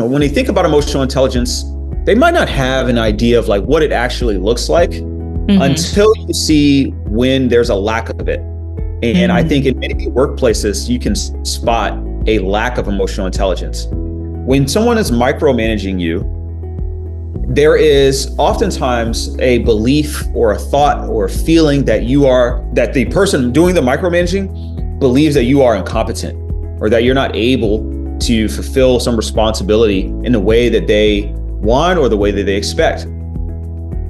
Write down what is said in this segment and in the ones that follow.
when they think about emotional intelligence, they might not have an idea of like what it actually looks like until you see when there's a lack of it. And I think in many workplaces, you can spot a lack of emotional intelligence. When someone is micromanaging you, there is oftentimes a belief or a thought or a feeling that that the person doing the micromanaging believes that you are incompetent or that you're not able to fulfill some responsibility in the way that they want or the way that they expect.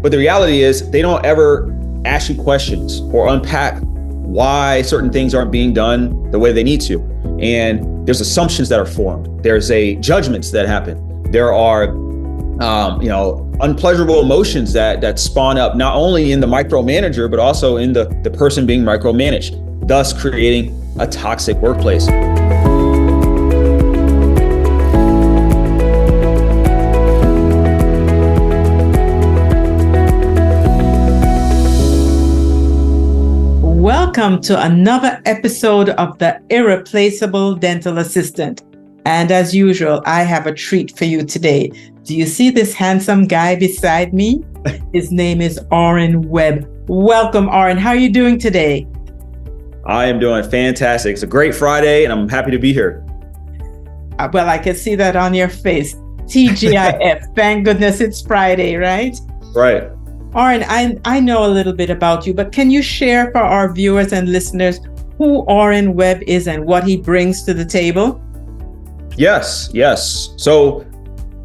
But the reality is they don't ever ask you questions or unpack why certain things aren't being done the way they need to. And there's assumptions that are formed. There's judgments that happen. There are unpleasurable emotions that spawn up not only in the micromanager, but also in the person being micromanaged, thus creating a toxic workplace. Welcome to another episode of The Irreplaceable Dental Assistant. And as usual, I have a treat for you today. Do you see this handsome guy beside me? His name is Orrin Webb. Welcome, Orrin. How are you doing today? I am doing fantastic. It's a great Friday, and I'm happy to be here. Well, I can see that on your face. TGIF. Thank goodness it's Friday, right? Right. Orrin, I know a little bit about you, but can you share for our viewers and listeners who Orrin Webb is and what he brings to the table? Yes. So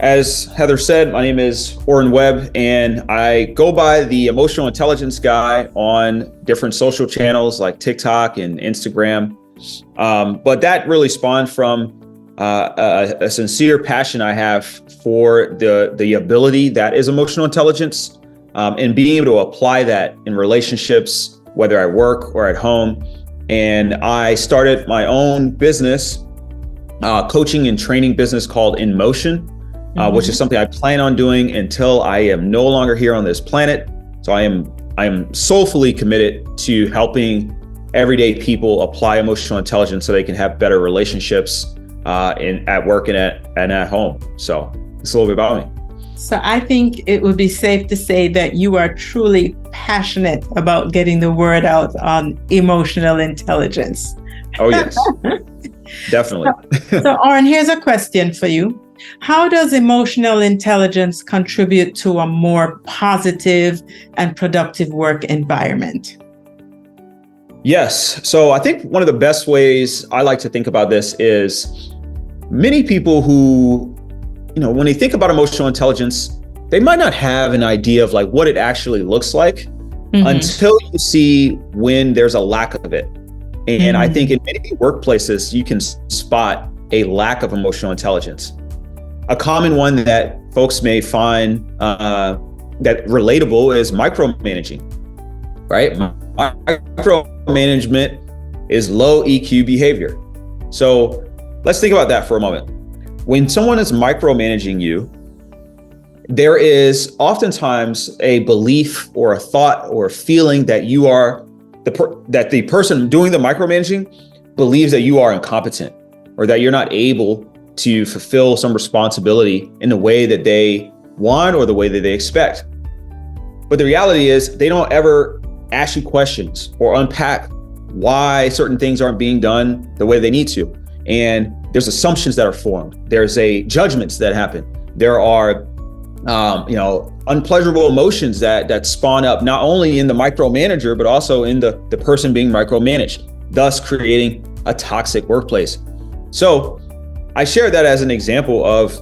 as Heather said, my name is Orrin Webb, and I go by the emotional intelligence guy on different social channels like TikTok and Instagram. But that really spawned from a sincere passion I have for the ability that is emotional intelligence. And being able to apply that in relationships, whether at work or at home. And I started my own business, coaching and training business called In Motion, which is something I plan on doing until I am no longer here on this planet. So I am soulfully committed to helping everyday people apply emotional intelligence so they can have better relationships at work and at home. So it's a little bit about me. So I think it would be safe to say that you are truly passionate about getting the word out on emotional intelligence. Oh, yes, definitely. So Orrin, here's a question for you. How does emotional intelligence contribute to a more positive and productive work environment? Yes. So I think one of the best ways I like to think about this is many people who when they think about emotional intelligence, they might not have an idea of like what it actually looks like until you see when there's a lack of it. And I think in many workplaces, you can spot a lack of emotional intelligence. A common one that folks may find that relatable is micromanaging, right? Micromanagement is low EQ behavior. So let's think about that for a moment. When someone is micromanaging you, there is oftentimes a belief or a thought or a feeling that that the person doing the micromanaging believes that you are incompetent or that you're not able to fulfill some responsibility in the way that they want or the way that they expect. But the reality is they don't ever ask you questions or unpack why certain things aren't being done the way they need to. And there's assumptions that are formed. There's judgments that happen. There are, unpleasurable emotions that spawn up not only in the micromanager, but also in the person being micromanaged, thus creating a toxic workplace. So I share that as an example of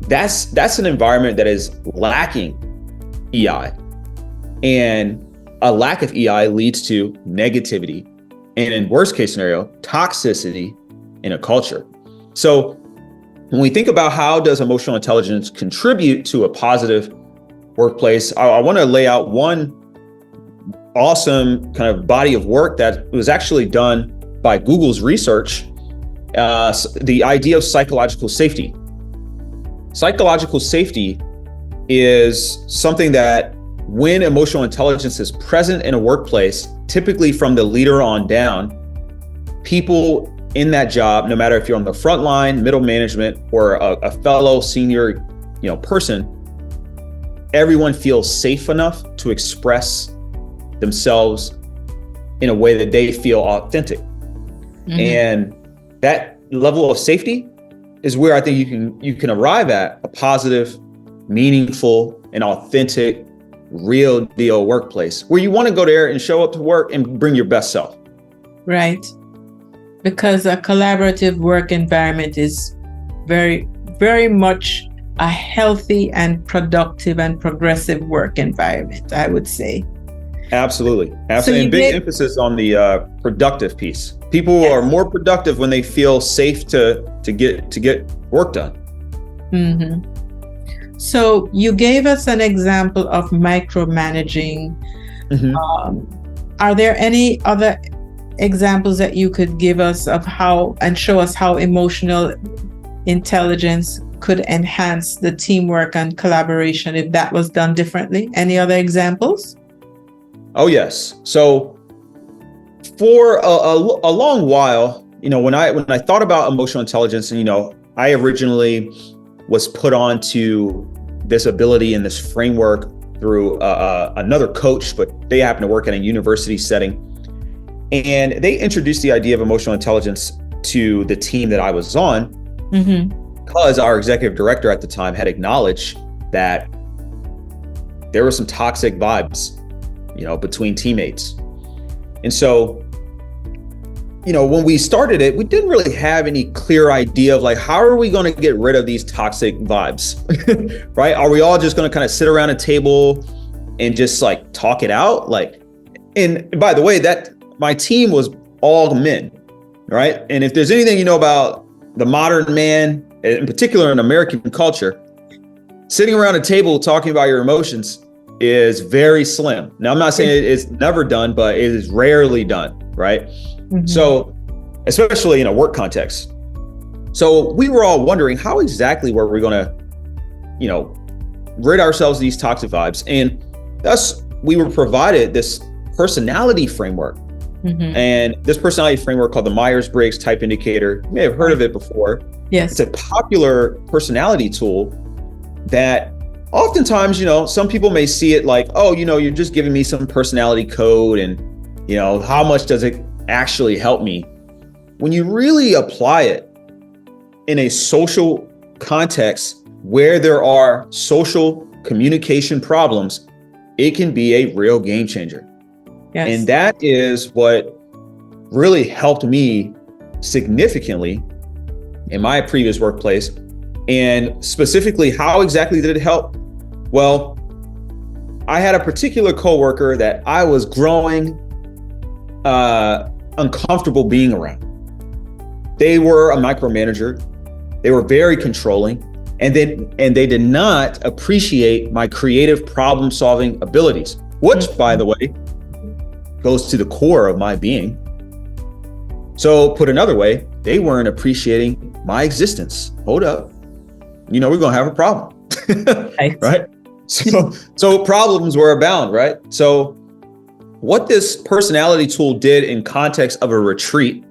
that's an environment that is lacking EI, and a lack of EI leads to negativity, and in worst case scenario, toxicity in a culture. So when we think about how does emotional intelligence contribute to a positive workplace, I want to lay out one awesome kind of body of work that was actually done by Google's research, the idea of psychological safety. Psychological safety is something that when emotional intelligence is present in a workplace, typically from the leader on down, people in that job, no matter if you're on the front line, middle management, or a fellow senior, person, everyone feels safe enough to express themselves in a way that they feel authentic. Mm-hmm. And that level of safety is where I think you can arrive at a positive, meaningful, and authentic, real deal workplace where you want to go there and show up to work and bring your best self. Right. Because a collaborative work environment is very, very much a healthy and productive and progressive work environment, I would say. Absolutely. Absolutely. And big emphasis on the productive piece. People are more productive when they feel safe to get work done. Mm-hmm. So you gave us an example of micromanaging. Mm-hmm. Are there any other examples that you could give us of how and show us how emotional intelligence could enhance the teamwork and collaboration if that was done differently? Any other examples? Oh, yes. So for a long while, when I thought about emotional intelligence, and, I originally was put on to this ability and this framework through another coach, but they happen to work in a university setting. And they introduced the idea of emotional intelligence to the team that I was on, mm-hmm. because our executive director at the time had acknowledged that there were some toxic vibes, between teammates. And so, when we started it, we didn't really have any clear idea of how are we going to get rid of these toxic vibes, right? Are we all just going to kind of sit around a table and just talk it out? And by the way, that my team was all men, right? And if there's anything about the modern man, in particular in American culture, sitting around a table talking about your emotions is very slim. Now, I'm not saying it's never done, but it is rarely done, right? Mm-hmm. So, especially in a work context. So we were all wondering how exactly were we going to, rid ourselves of these toxic vibes. And thus, we were provided this personality framework. Mm-hmm. And this personality framework called the Myers-Briggs Type Indicator, you may have heard of it before. Yes. It's a popular personality tool that oftentimes, some people may see it you're just giving me some personality code and, how much does it actually help me? When you really apply it in a social context where there are social communication problems, it can be a real game changer. Yes. And that is what really helped me significantly in my previous workplace. And specifically, how exactly did it help? Well, I had a particular coworker that I was growing uncomfortable being around. They were a micromanager. They were very controlling, and they did not appreciate my creative problem-solving abilities, which, mm-hmm. by the way, goes to the core of my being. So put another way, they weren't appreciating my existence. Hold up. We're going to have a problem. Right? So problems were abound, right? So what this personality tool did in context of a retreat,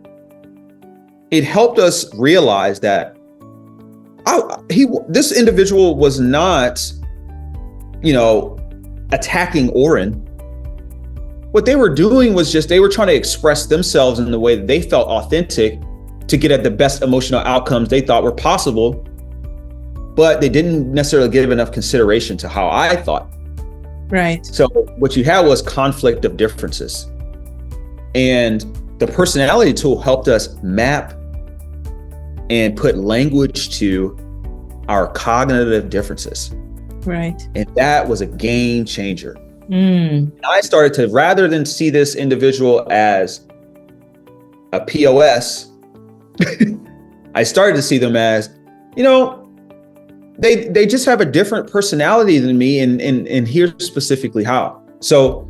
it helped us realize that this individual was not, attacking Orrin. What they were doing was they were trying to express themselves in the way that they felt authentic to get at the best emotional outcomes they thought were possible, but they didn't necessarily give enough consideration to how I thought. Right. So what you had was conflict of differences. And the personality tool helped us map and put language to our cognitive differences. Right. And that was a game changer. I started to, rather than see this individual as a POS, I started to see them as, they just have a different personality than me, and here's specifically how. So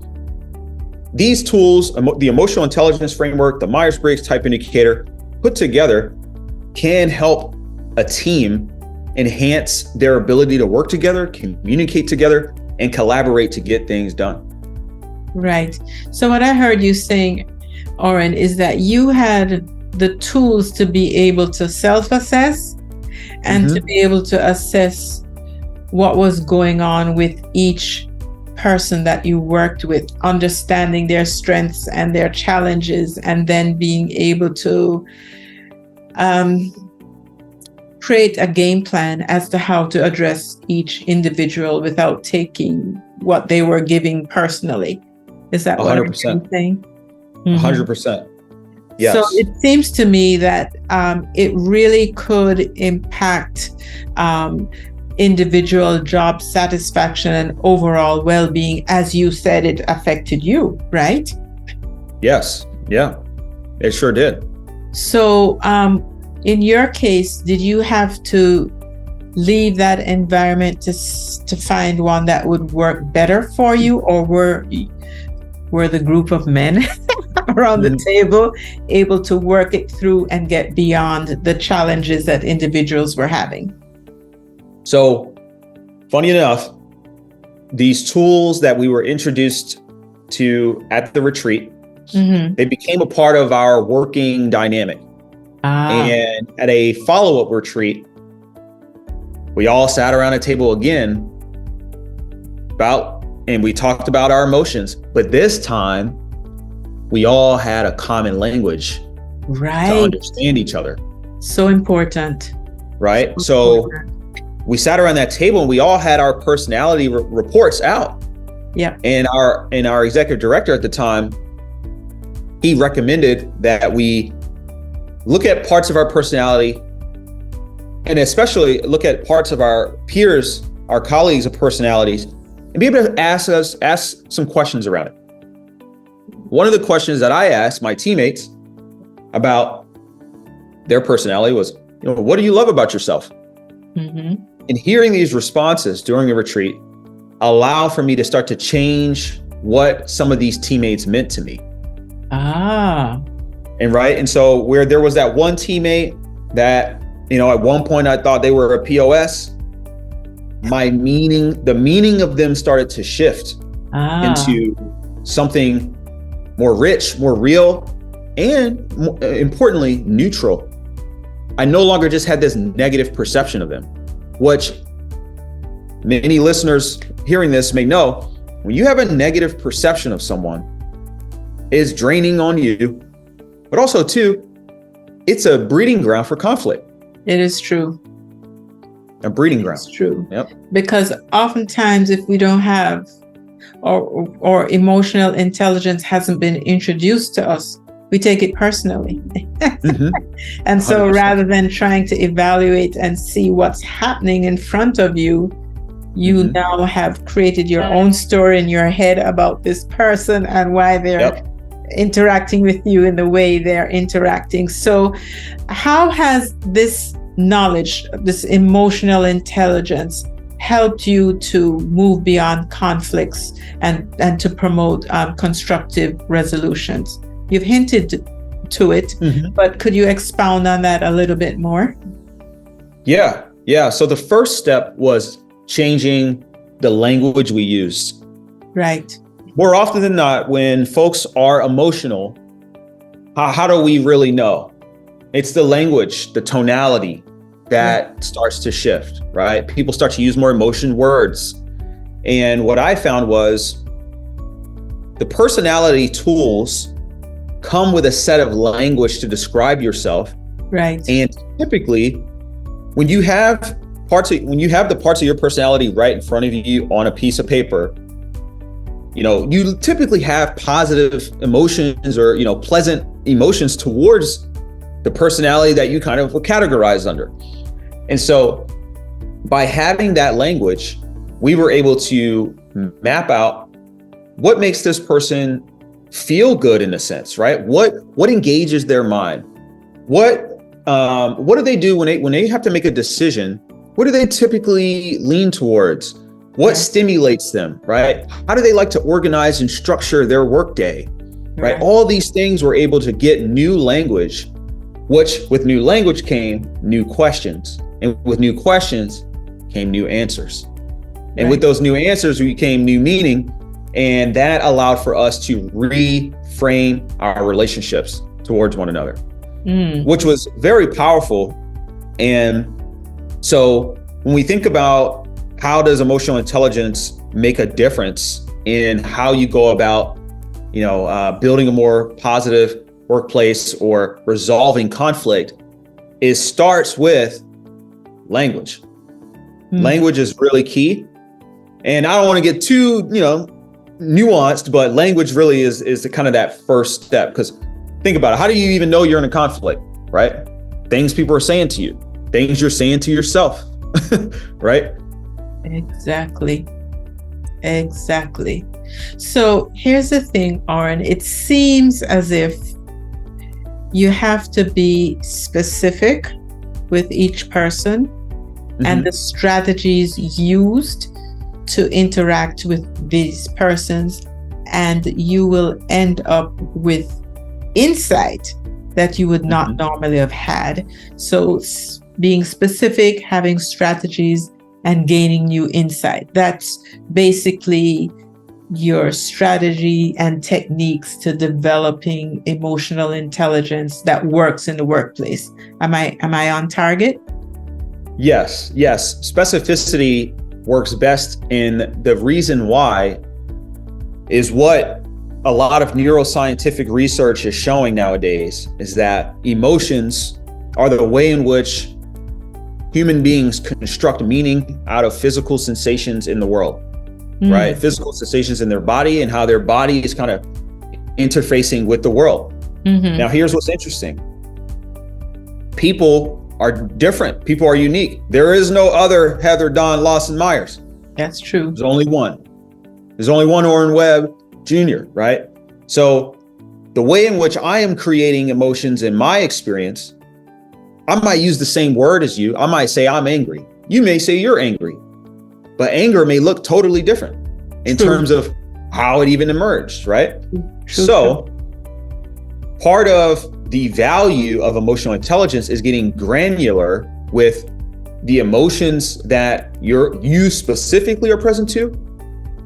these tools, the emotional intelligence framework, the Myers-Briggs Type Indicator, put together can help a team enhance their ability to work together, communicate together, and collaborate to get things done. Right. So what I heard you saying, Orrin, is that you had the tools to be able to self-assess and to be able to assess what was going on with each person that you worked with, understanding their strengths and their challenges, and then being able to create a game plan as to how to address each individual without taking what they were giving personally. Is that what I'm saying? 100%. Yes. So it seems to me that it really could impact individual job satisfaction and overall well-being. As you said, it affected you, right? Yes. Yeah, it sure did. So in your case, did you have to leave that environment to find one that would work better for you, or were the group of men around the table able to work it through and get beyond the challenges that individuals were having? So, funny enough, these tools that we were introduced to at the retreat, they became a part of our working dynamic. And at a follow-up retreat, we all sat around a table again and we talked about our emotions, but this time we all had a common language to understand each other. So important. Right? So we sat around that table and we all had our personality reports out. Yeah. And our executive director at the time, he recommended that we look at parts of our personality, and especially look at parts of our peers, our colleagues' personalities, and be able to ask some questions around it. One of the questions that I asked my teammates about their personality was, what do you love about yourself? And hearing these responses during the retreat allowed for me to start to change what some of these teammates meant to me. And so where there was that one teammate that, at one point I thought they were a POS, the meaning of them started to shift into something more rich, more real, and more importantly, neutral. I no longer just had this negative perception of them, which many listeners hearing this may know. When you have a negative perception of someone, it's draining on you, but also too, it's a breeding ground for conflict. It is true. A breeding ground. It's true. Yep. Because oftentimes if we don't have or emotional intelligence hasn't been introduced to us, we take it personally. And so 100%. Rather than trying to evaluate and see what's happening in front of you, you now have created your own story in your head about this person and why they're interacting with you in the way they're interacting. So how has this knowledge, this emotional intelligence, helped you to move beyond conflicts and to promote constructive resolutions? You've hinted to it, but could you expound on that a little bit more? Yeah. So the first step was changing the language we used. Right. More often than not, when folks are emotional, how do we really know? It's the language, the tonality that starts to shift, right? People start to use more emotion words. And what I found was the personality tools come with a set of language to describe yourself. Right. And typically, when you have the parts of your personality right in front of you on a piece of paper, you typically have positive emotions or, pleasant emotions towards the personality that you kind of were categorized under. And so by having that language, we were able to map out what makes this person feel good in a sense, right? What engages their mind? What do they do when they have to make a decision? What do they typically lean towards? What stimulates them, right? How do they like to organize and structure their workday, right? All these things were able to get new language, which with new language came new questions. And with new questions came new answers. And with those new answers came new meaning. And that allowed for us to reframe our relationships towards one another. which was very powerful. And so when we think about how does emotional intelligence make a difference in how you go about, building a more positive workplace or resolving conflict, it starts with language. Language is really key. And I don't want to get too, nuanced, but language really is the kind of that first step. Because think about it. How do you even know you're in a conflict, right? Things people are saying to you, things you're saying to yourself, right? Exactly. So here's the thing, Orrin. It seems as if you have to be specific with each person and the strategies used to interact with these persons, and you will end up with insight that you would not normally have had. So being specific, having strategies, and gaining new insight. That's basically your strategy and techniques to developing emotional intelligence that works in the workplace. Am I on target? Yes. Specificity works best, and the reason why is what a lot of neuroscientific research is showing nowadays is that emotions are the way in which human beings construct meaning out of physical sensations in the world, right? Physical sensations in their body and how their body is kind of interfacing with the world. Now, here's what's interesting. People are different. People are unique. There is no other Heather, Don, Lawson, Myers. That's true. There's only one. There's only one Orrin Webb Jr., right? So the way in which I am creating emotions in my experience, I might use the same word as you. I might say I'm angry. You may say you're angry, but anger may look totally different in terms of how it even emerged, right? So part of the value of emotional intelligence is getting granular with the emotions that you specifically are present to.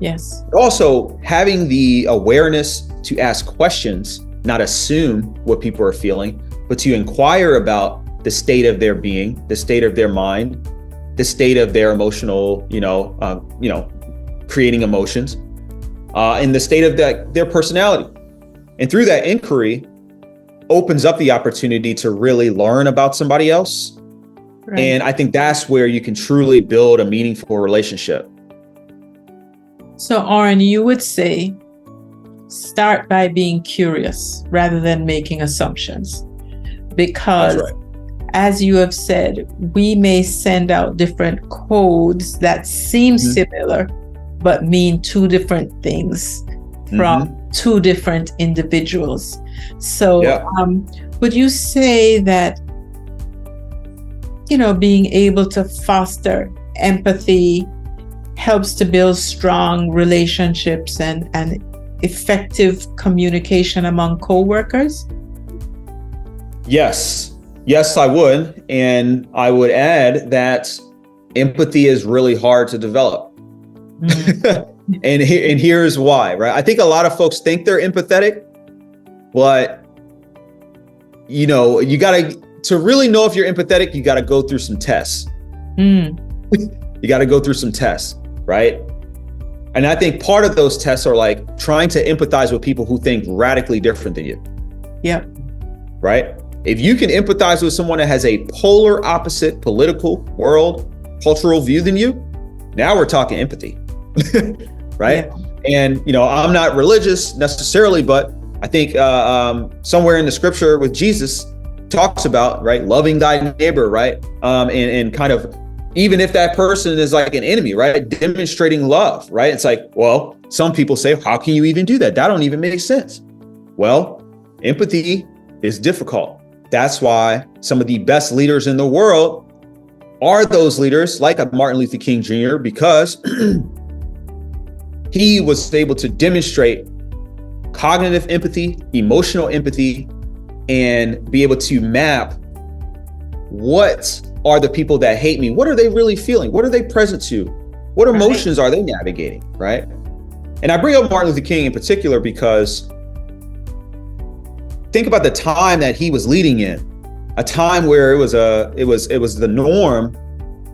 Yes. Also having the awareness to ask questions, not assume what people are feeling, but to inquire about the state of their being, the state of their mind, the state of their emotional, creating emotions, and the state of their personality. And through that inquiry opens up the opportunity to really learn about somebody else. Right. And I think that's where you can truly build a meaningful relationship. So, Orrin, you would say start by being curious rather than making assumptions, because that's right. As you have said, we may send out different codes that seem similar, but mean two different things from two different individuals. So would you say that, being able to foster empathy helps to build strong relationships and effective communication among coworkers? Yes, I would. And I would add that empathy is really hard to develop. And here's why, right? I think a lot of folks think they're empathetic, but you to really know if you're empathetic, you got to go through some tests. You got to go through some tests, right? And I think part of those tests are like trying to empathize with people who think radically different than you. Yep. Right? If you can empathize with someone that has a polar opposite political, world, cultural view than you, now we're talking empathy, right? Yeah. And, I'm not religious necessarily, but I think somewhere in the scripture with Jesus talks about, right, loving thy neighbor, right? And kind of, even if that person is like an enemy, right, demonstrating love, right? It's like, well, some people say, how can you even do that? That don't even make sense. Well, empathy is difficult. That's why some of the best leaders in the world are those leaders like Martin Luther King Jr., because he was able to demonstrate cognitive empathy, emotional empathy, and be able to map what are the people that hate me? What are they really feeling? What are they present to? What emotions are they navigating, right? And I bring up Martin Luther King in particular because think about the time that he was leading in. a time where it was the norm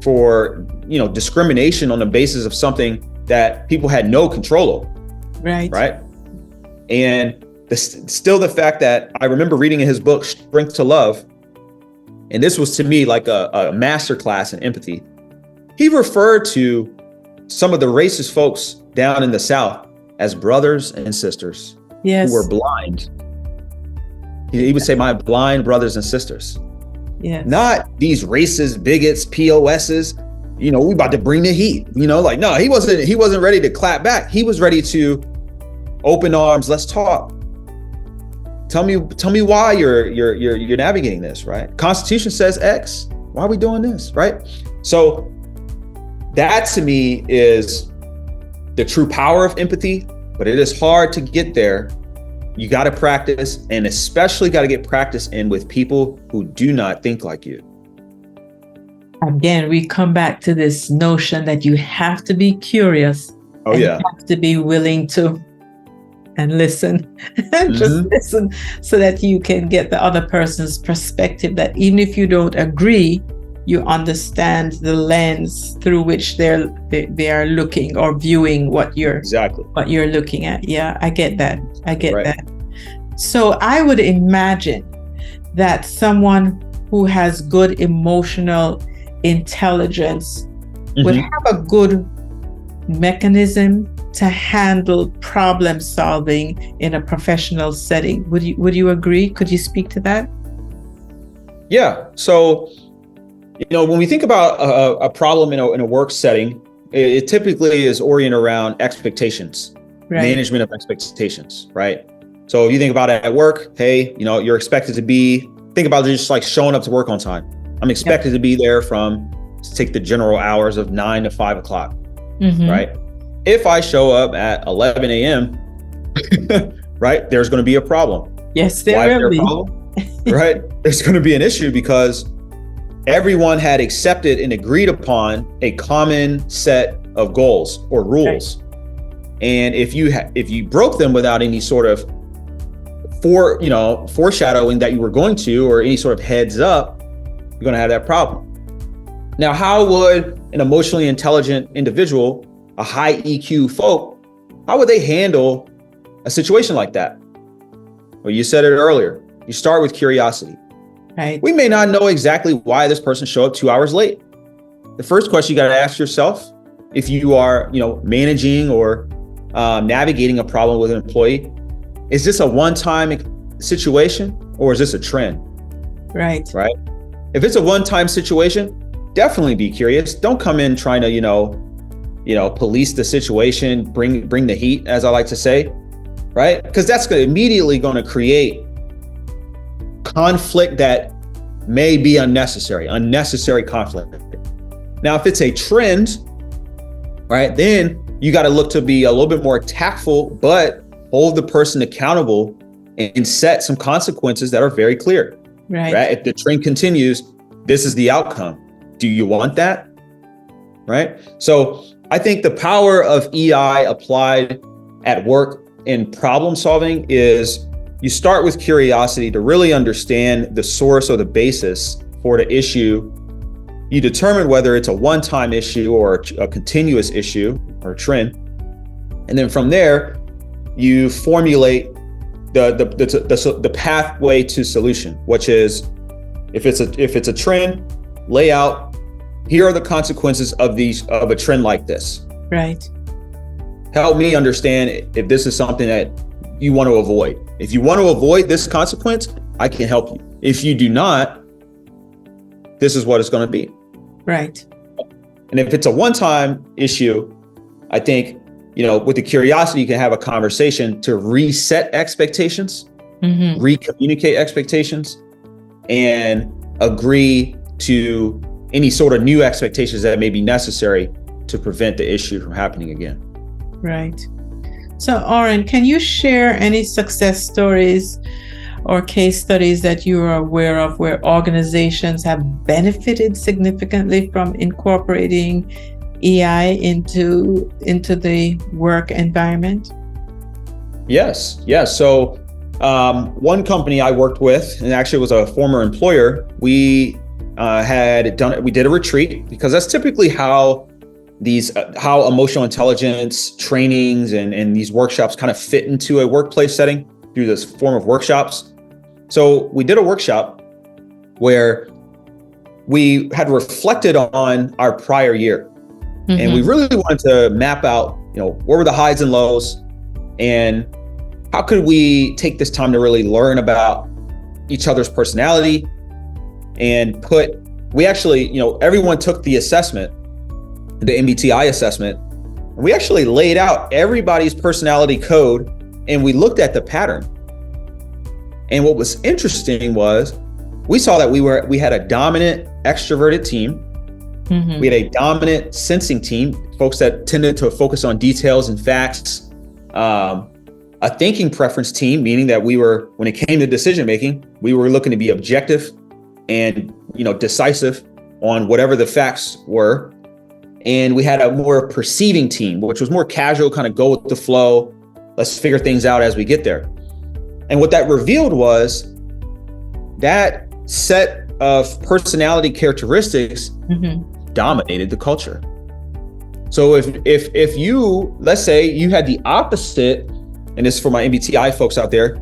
for, discrimination on the basis of something that people had no control over. Right. And still the fact that I remember reading in his book, Strength to Love, and this was to me like a masterclass in empathy. He referred to some of the racist folks down in the South as brothers and sisters who were blind. He would say, my blind brothers and sisters. Not these racist bigots, POSs, we about to bring the heat, no, he wasn't ready to clap back. He was ready to open arms. Let's talk. Tell me why you're navigating this, right? Constitution says X. Why are we doing this, right? So that to me is the true power of empathy, but it is hard to get there. You got to practice, and especially got to get practice in with people who do not think like you. Again, we come back to this notion that you have to be curious. You have to be willing to and listen and just listen, so that you can get the other person's perspective, that even if you don't agree, you understand the lens through which they are looking or viewing what you're looking at. Yeah, I get that. That. So I would imagine that someone who has good emotional intelligence would have a good mechanism to handle problem solving in a professional setting. Would you agree? Could you speak to that? Yeah. So, when we think about a problem in a work setting, it typically is oriented around expectations, management of expectations, right? So if you think about it at work, hey, you're expected to think about it just like showing up to work on time. I'm expected to be there let's take the general hours of 9 to 5 o'clock, right? If I show up at 11 a.m., right, there's going to be a problem. Yes, there will be. Right? There's going to be an issue because everyone had accepted and agreed upon a common set of goals or rules. Right. And if you broke them without any sort of foreshadowing that you were going to, or any sort of heads up, you're going to have that problem. Now, how would an emotionally intelligent individual, a high EQ folk, how would they handle a situation like that? Well, you said it earlier. You start with curiosity. Right. We may not know exactly why this person showed up 2 hours late. The first question you got to ask yourself, if you are, managing or navigating a problem with an employee, is this a one-time situation or is this a trend? Right. Right. If it's a one-time situation, definitely be curious. Don't come in trying to, police the situation, bring the heat, as I like to say, right? Because that's immediately going to create conflict that may be unnecessary conflict. Now, if it's a trend, right, then you got to look to be a little bit more tactful, but hold the person accountable and set some consequences that are very clear. Right. If the trend continues, this is the outcome. Do you want that? Right. So I think the power of EI applied at work in problem solving is you start with curiosity to really understand the source or the basis for the issue. You determine whether it's a one-time issue or a continuous issue or trend. And then from there, you formulate the pathway to solution, which is if it's a trend, lay out, here are the consequences of a trend like this. Right. Help me understand if this is something that you want to avoid. If you want to avoid this consequence, I can help you. If you do not, this is what it's going to be. Right. And if it's a one-time issue, I think, with the curiosity, you can have a conversation to reset expectations, recommunicate expectations, and agree to any sort of new expectations that may be necessary to prevent the issue from happening again. Right. So, Orrin, can you share any success stories or case studies that you are aware of where organizations have benefited significantly from incorporating EI into the work environment? Yes. So one company I worked with, and actually was a former employer, we did a retreat, because that's typically how how emotional intelligence trainings and these workshops kind of fit into a workplace setting through this form of workshops. So we did a workshop where we had reflected on our prior year. Mm-hmm. And we really wanted to map out, what were the highs and lows, and how could we take this time to really learn about each other's personality, and everyone took the assessment, the MBTI assessment, and we actually laid out everybody's personality code, and we looked at the pattern. And what was interesting was we saw that we had a dominant extroverted team. Mm-hmm. We had a dominant sensing team, folks that tended to focus on details and facts. A thinking preference team, meaning that when it came to decision making, we were looking to be objective and decisive on whatever the facts were. And we had a more perceiving team, which was more casual, kind of go with the flow. Let's figure things out as we get there. And what that revealed was that set of personality characteristics dominated the culture. So if you, let's say you had the opposite, and this is for my MBTI folks out there,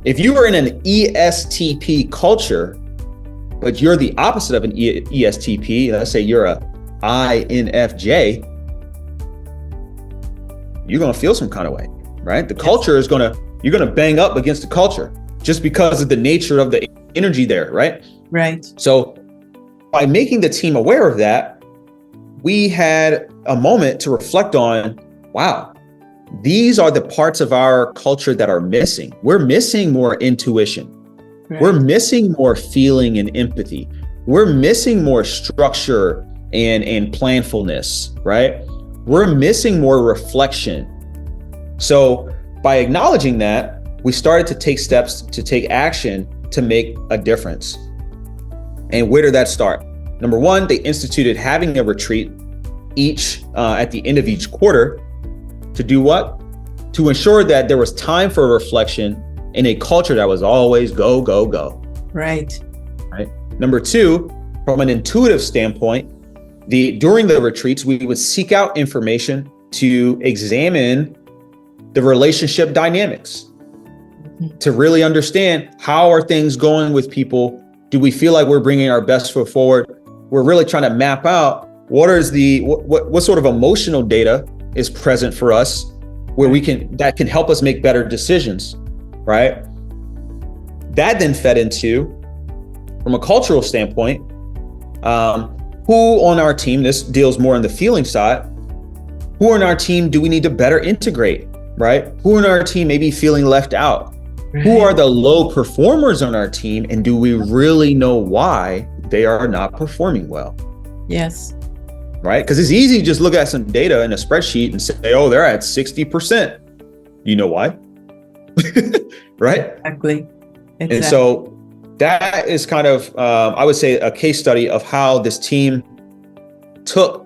if you were in an ESTP culture, but you're the opposite of an ESTP, let's say you're a INFJ, you're going to feel some kind of way, right? The culture you're going to bang up against the culture just because of the nature of the energy there, right? Right. So by making the team aware of that, we had a moment to reflect on, wow, these are the parts of our culture that are missing. We're missing more intuition. Right. We're missing more feeling and empathy. We're missing more structure and planfulness, right? We're missing more reflection. So by acknowledging that, we started to take steps to take action to make a difference. And where did that start? Number one, they instituted having a retreat at the end of each quarter to do what? To ensure that there was time for reflection in a culture that was always go, go, go. Right. Number two, from an intuitive standpoint, during the retreats, we would seek out information to examine the relationship dynamics, to really understand how are things going with people. Do we feel like we're bringing our best foot forward? We're really trying to map out what sort of emotional data is present for us where that can help us make better decisions, right? That then fed into, from a cultural standpoint, who on our team, this deals more on the feeling side, who on our team do we need to better integrate, right? Who on our team may be feeling left out? Right. Who are the low performers on our team, and do we really know why they are not performing well? Yes. Right? Because it's easy to just look at some data in a spreadsheet and say, oh, they're at 60%. You know why? Right? Exactly. And so that is kind of, I would say, a case study of how this team took,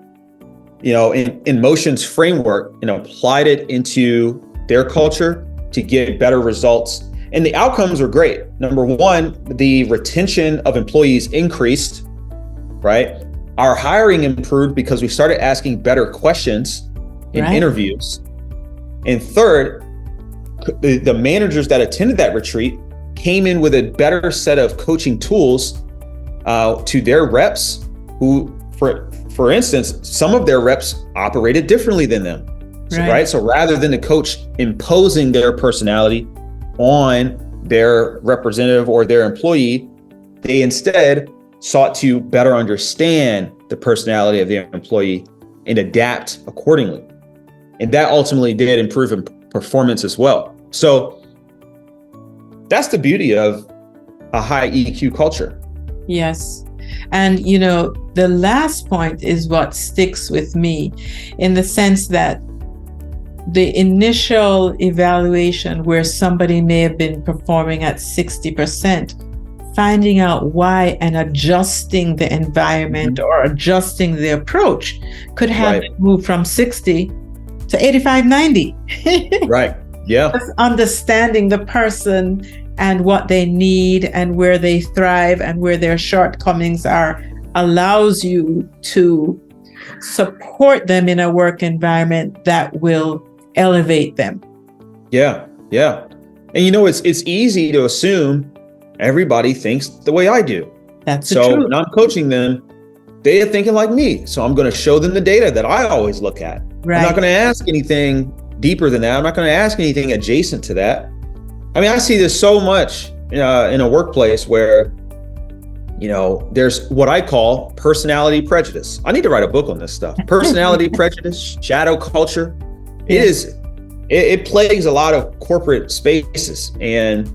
in Motion's framework and applied it into their culture to get better results. And the outcomes were great. Number one, the retention of employees increased, right? Our hiring improved because we started asking better questions in interviews. And third, the managers that attended that retreat came in with a better set of coaching tools to their reps who, for instance, some of their reps operated differently than them, right? So rather than the coach imposing their personality on their representative or their employee, they instead sought to better understand the personality of their employee and adapt accordingly. And that ultimately did improve performance as well. So that's the beauty of a high EQ culture. Yes. And, the last point is what sticks with me, in the sense that the initial evaluation where somebody may have been performing at 60%, finding out why and adjusting the environment or adjusting the approach could have moved from 60 to 85, 90. Right. Yeah. Just understanding the person and what they need and where they thrive and where their shortcomings are allows you to support them in a work environment that will elevate them. Yeah. Yeah. And it's easy to assume everybody thinks the way I do. That's the So truth. when I'm coaching them, they are thinking like me. So I'm going to show them the data that I always look at. Right. I'm not going to ask anything deeper than that. I'm not going to ask anything adjacent to that. I mean, I see this so much in a workplace where, there's what I call personality prejudice. I need to write a book on this stuff. Personality prejudice, shadow culture. It plagues a lot of corporate spaces. And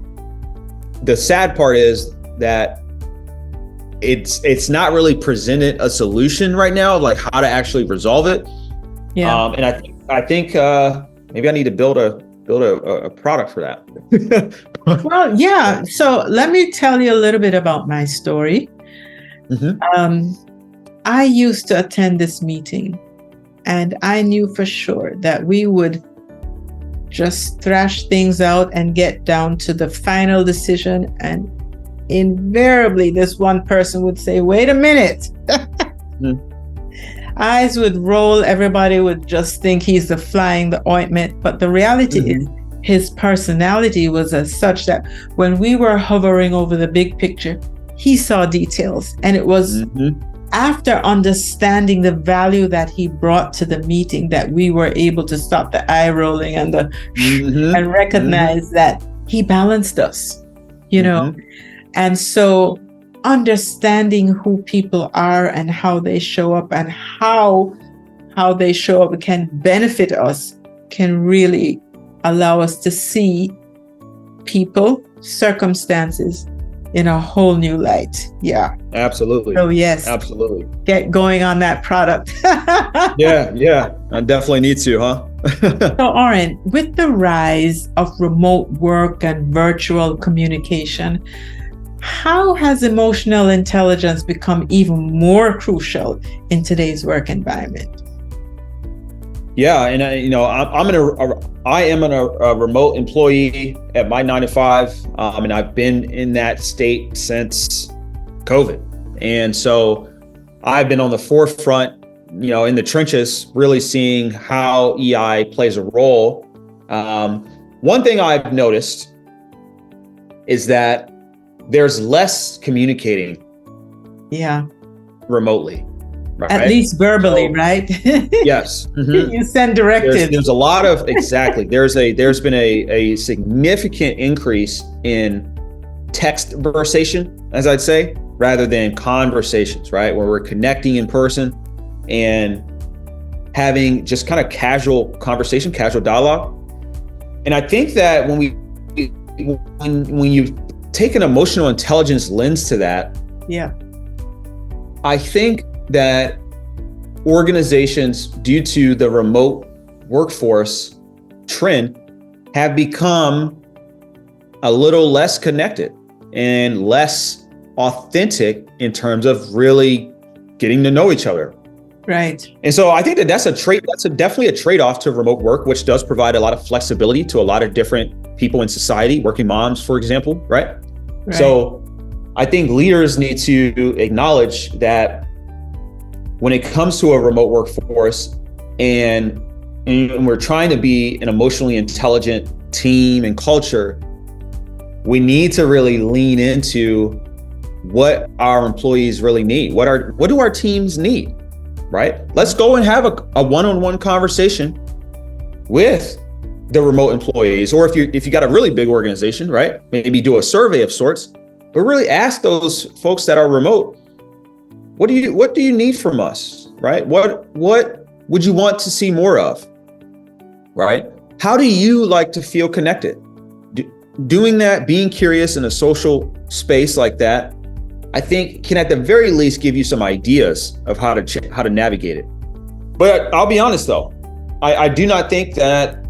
the sad part is that it's not really presented a solution right now of like how to actually resolve it. Yeah. And I think maybe I need to build a product for that. Well, yeah. So let me tell you a little bit about my story. Mm-hmm. I used to attend this meeting, and I knew for sure that we would just thrash things out and get down to the final decision. And invariably, this one person would say, "Wait a minute." Eyes would roll. Everybody would just think he's the flying the ointment. But the reality is his personality was as such that when we were hovering over the big picture, he saw details. And it was after understanding the value that he brought to the meeting that we were able to stop the eye rolling and and recognize that he balanced us, And so understanding who people are and how they show up and how they show up can benefit us, can really allow us to see people, circumstances in a whole new light. Yeah. Absolutely. So yes. Absolutely. Get going on that product. Yeah. I definitely need to, huh? So Orrin, with the rise of remote work and virtual communication, how has emotional intelligence become even more crucial in today's work environment? Yeah, and I am a remote employee at my 9 to 5, and I've been in that state since COVID, and so I've been on the forefront, in the trenches, really seeing how EI plays a role. One thing I've noticed is that there's less communicating remotely, right? At least verbally, right? Yes. Mm-hmm. You send directives. There's a lot of, exactly. There's been a significant increase in text versation, as I'd say, rather than conversations, right? Where we're connecting in person and having just kind of casual conversation, casual dialogue. And I think that when you take an emotional intelligence lens to that, I think that organizations, due to the remote workforce trend, have become a little less connected and less authentic in terms of really getting to know each other. Right. And so I think that that's definitely a trade-off to remote work, which does provide a lot of flexibility to a lot of different people in society, working moms, for example, right? So I think leaders need to acknowledge that when it comes to a remote workforce and we're trying to be an emotionally intelligent team and culture, we need to really lean into what our employees really need. What do our teams need, right? Let's go and have a one-on-one conversation with the remote employees, or if you got a really big organization, right? Maybe do a survey of sorts, but really ask those folks that are remote, what do you need from us, right? What would you want to see more of, right? How do you like to feel connected? Doing that, being curious in a social space like that, I think can at the very least give you some ideas of how to navigate it. But I'll be honest though, I do not think that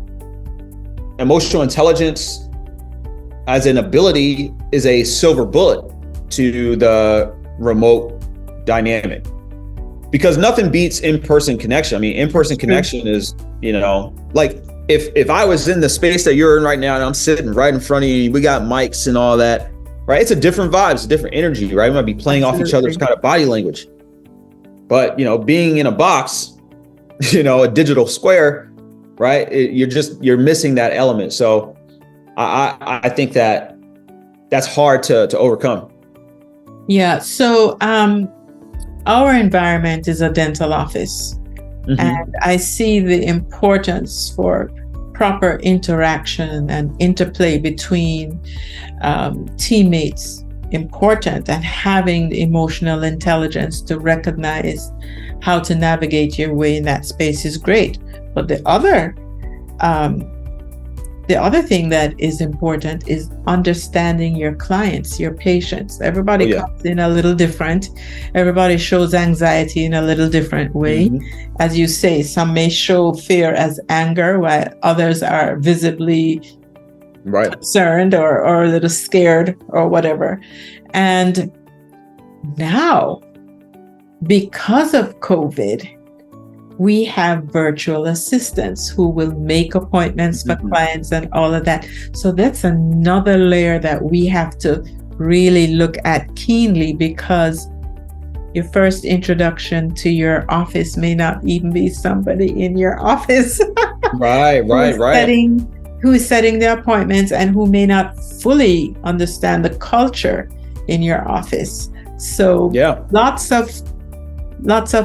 emotional intelligence as an ability is a silver bullet to the remote dynamic, because nothing beats in-person connection. I mean, in-person connection is, like if I was in the space that you're in right now and I'm sitting right in front of you, we got mics and all that, right? It's a different vibe, it's a different energy, right? We might be playing off each other's kind of body language. But, being in a box, a digital square, right? You're missing that element. So I think that's hard to overcome. Yeah. So our environment is a dental office. Mm-hmm. And I see the importance for proper interaction and interplay between teammates important, and having the emotional intelligence to recognize how to navigate your way in that space is great. But the other thing that is important is understanding your clients, your patients. Everybody comes in a little different. Everybody shows anxiety in a little different way. Mm-hmm. As you say, some may show fear as anger, while others are visibly concerned or a little scared or whatever. And now, because of COVID, we have virtual assistants who will make appointments for clients and all of that. So that's another layer that we have to really look at keenly, because your first introduction to your office may not even be somebody in your office. Right. Who is setting the appointments and who may not fully understand the culture in your office. So lots of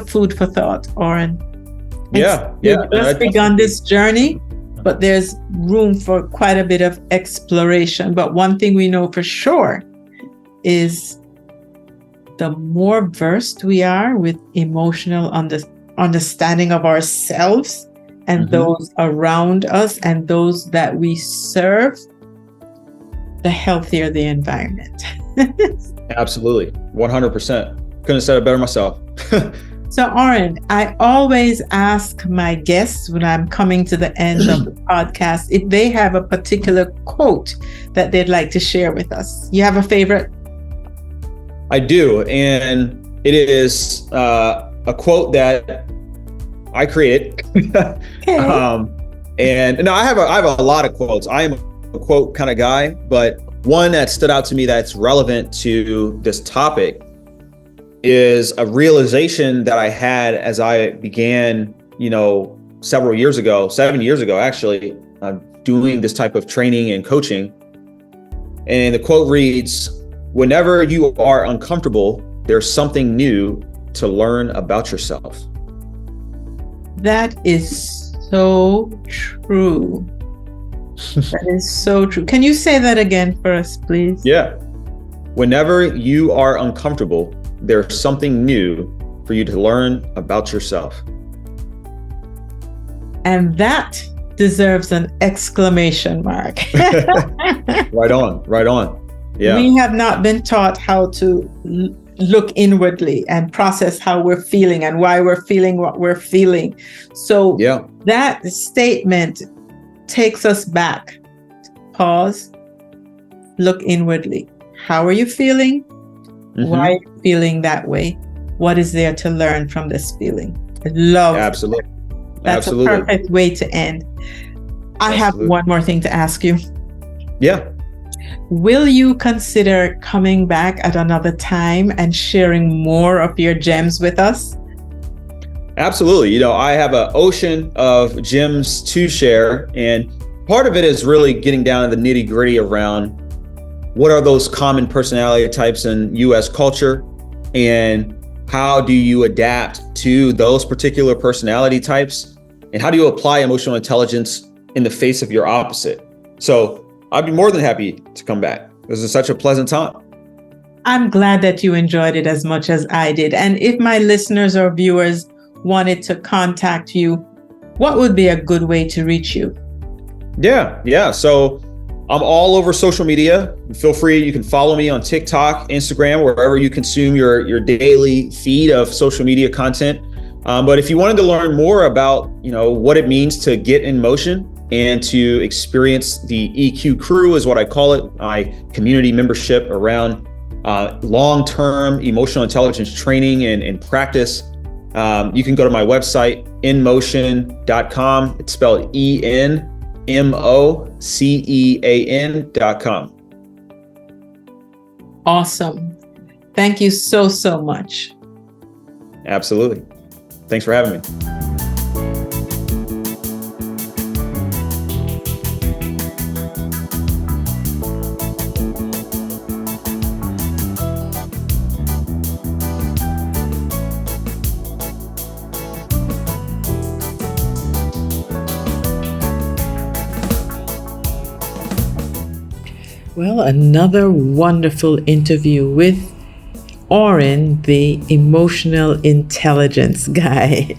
food for thought, Orrin. We've just begun this journey, but there's room for quite a bit of exploration. But one thing we know for sure is the more versed we are with emotional understanding of ourselves and those around us and those that we serve, the healthier the environment. Absolutely. 100%. Couldn't have said it better myself. So, Orrin, I always ask my guests when I'm coming to the end of the podcast if they have a particular quote that they'd like to share with us. You have a favorite? I do. And it is a quote that I created. Okay. And no, I have a lot of quotes. I am a quote kind of guy, but one that stood out to me that's relevant to this topic is a realization that I had as I began, several years ago, 7 years ago, actually, doing this type of training and coaching. And the quote reads, "Whenever you are uncomfortable, there's something new to learn about yourself." That is so true. That is so true. Can you say that again for us, please? Yeah. Whenever you are uncomfortable, there's something new for you to learn about yourself. And that deserves an exclamation mark. Right on. Yeah. We have not been taught how to look inwardly and process how we're feeling and why we're feeling what we're feeling. So that statement takes us back. Pause, look inwardly. How are you feeling? Why are you feeling that way? What is there to learn from this feeling? I love Absolutely. That's a perfect way to end. I have one more thing to ask you. Yeah. Will you consider coming back at another time and sharing more of your gems with us? Absolutely. I have an ocean of gems to share, and part of it is really getting down to the nitty-gritty around what are those common personality types in U.S. culture, and how do you adapt to those particular personality types, and how do you apply emotional intelligence in the face of your opposite? So I'd be more than happy to come back. This is such a pleasant time. I'm glad that you enjoyed it as much as I did. And if my listeners or viewers wanted to contact you, what would be a good way to reach you? Yeah. So I'm all over social media. Feel free. You can follow me on TikTok, Instagram, wherever you consume your daily feed of social media content. But if you wanted to learn more about, what it means to get in motion and to experience the EQ crew, is what I call it, my community membership around long-term emotional intelligence training and practice, you can go to my website, inmotion.com. It's spelled EN mocean.com. Awesome. Thank you so, so much. Absolutely. Thanks for having me. Well, another wonderful interview with Orrin, the emotional intelligence guy.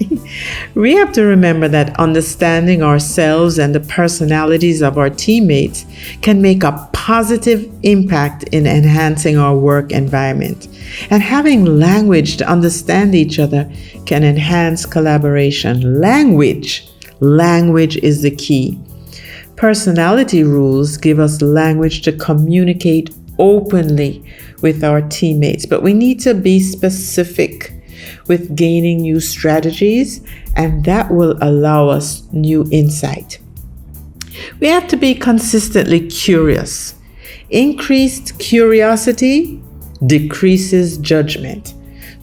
We have to remember that understanding ourselves and the personalities of our teammates can make a positive impact in enhancing our work environment. And having language to understand each other can enhance collaboration. Language is the key. Personality rules give us language to communicate openly with our teammates, but we need to be specific with gaining new strategies, and that will allow us new insight. We have to be consistently curious. Increased curiosity decreases judgment.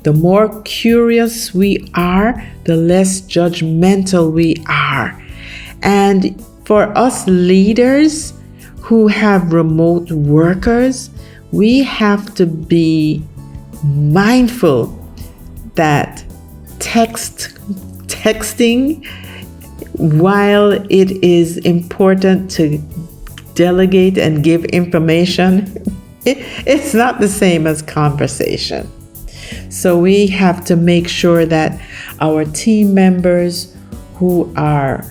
The more curious we are, the less judgmental we are. And for us leaders who have remote workers, we have to be mindful that texting, while it is important to delegate and give information, it's not the same as conversation. So we have to make sure that our team members who are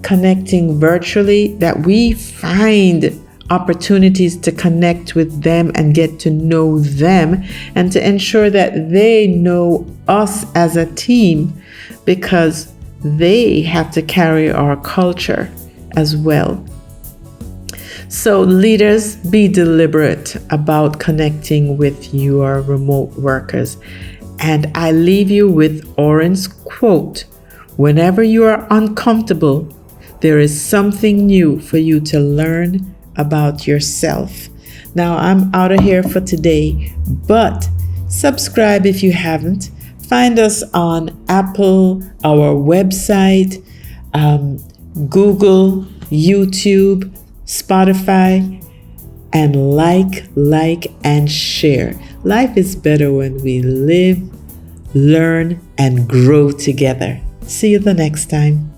connecting virtually, that we find opportunities to connect with them and get to know them, and to ensure that they know us as a team, because they have to carry our culture as well. So leaders, be deliberate about connecting with your remote workers. And I leave you with Orrin's quote: "Whenever you are uncomfortable, there is something new for you to learn about yourself." Now I'm out of here for today, but subscribe if you haven't. Find us on Apple, our website, Google, YouTube, Spotify, and like, and share. Life is better when we live, learn, and grow together. See you the next time.